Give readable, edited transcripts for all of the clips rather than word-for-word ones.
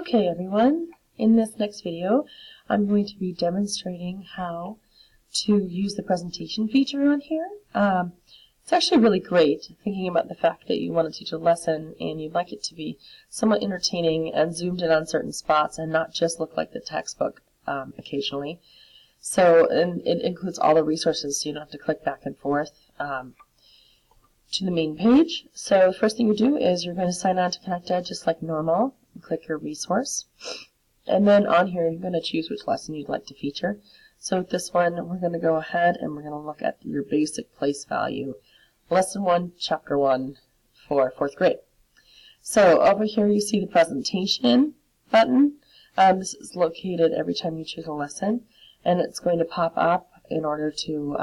Okay everyone, in this next video I'm going to be demonstrating how to use the presentation feature on here. It's actually really great thinking about the fact that you want to teach a lesson and you'd like it to be somewhat entertaining and zoomed in on certain spots and not just look like the textbook occasionally. So, and it includes all the resources so you don't have to click back and forth to the main page. So the first thing you do is you're going to sign on to ConnectEd just like normal. Click your resource, and then on here you're going to choose which lesson you'd like to feature. So with this one we're going to go ahead and we're going to look at your basic place value, lesson 1, chapter 1 for 4th grade. So over here you see the presentation button. This is located every time you choose a lesson, and it's going to pop up in order to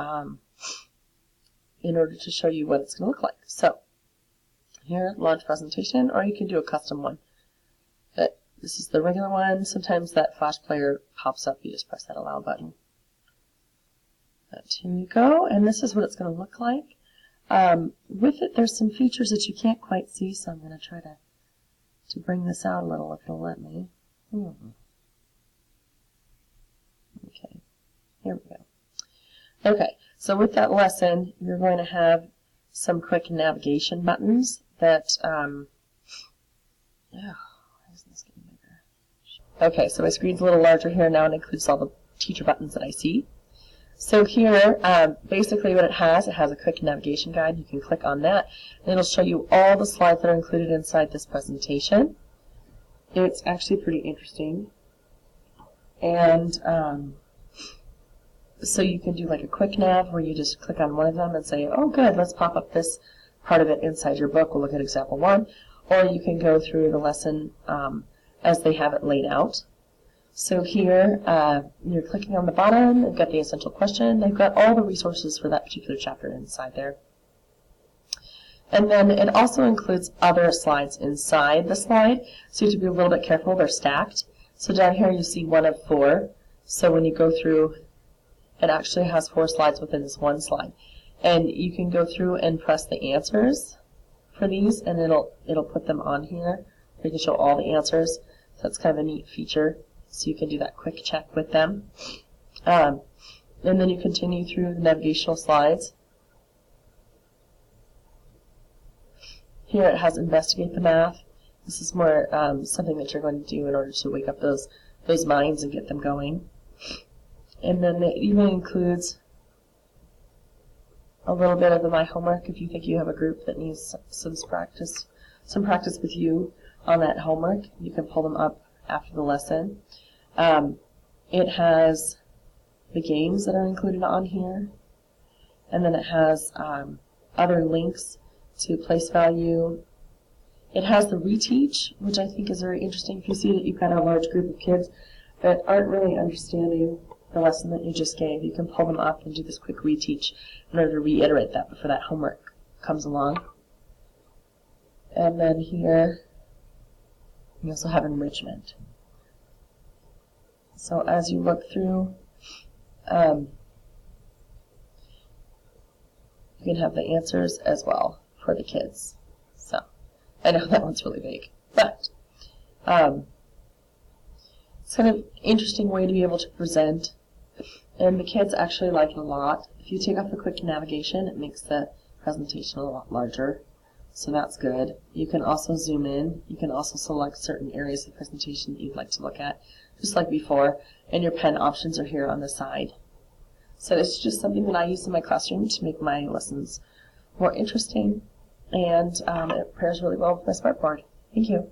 show you what it's going to look like. So here, launch presentation, or you can do a custom one. But this is the regular one. Sometimes that flash player pops up. You just press that allow button. But here you go, and this is what it's going to look like. With it, there's some features that you can't quite see, so I'm going to try to bring this out a little if it'll let me. Okay, here we go. Okay, so with that lesson, you're going to have some quick navigation buttons that Okay, so my screen's a little larger here now, and it includes all the teacher buttons that I see. So here, basically what it has a quick navigation guide. You can click on that, and it'll show you all the slides that are included inside this presentation. It's actually pretty interesting. And so you can do like a quick nav where you just click on one of them and say, oh good, let's pop up this part of it inside your book. We'll look at example 1. Or you can go through the lesson as they have it laid out. So here, you're clicking on the bottom, they've got the essential question, they've got all the resources for that particular chapter inside there. And then it also includes other slides inside the slide, so you have to be a little bit careful, they're stacked. So down here you see 1 of 4, so when you go through, it actually has 4 slides within this one slide. And you can go through and press the answers for these, and it'll put them on here. You can show all the answers. So that's kind of a neat feature. So you can do that quick check with them. And then you continue through the navigational slides. Here it has investigate the math. This is more something that you're going to do in order to wake up those minds and get them going. And then it even includes a little bit of the My Homework if you think you have a group that needs some practice with you on that homework. You can pull them up after the lesson. It has the games that are included on here, and then it has other links to place value. It has the reteach, which I think is very interesting. If you see that you've got a large group of kids that aren't really understanding the lesson that you just gave, you can pull them up and do this quick reteach in order to reiterate that before that homework comes along. And then here you also have enrichment. So as you look through, you can have the answers as well for the kids. So I know that one's really big, but it's kind of an interesting way to be able to present, and the kids actually like it a lot. If you take off the quick navigation, it makes the presentation a lot larger. So that's good. You can also zoom in. You can also select certain areas of the presentation that you'd like to look at, just like before, and your pen options are here on the side. So it's just something that I use in my classroom to make my lessons more interesting, and it pairs really well with my smartboard. Thank you.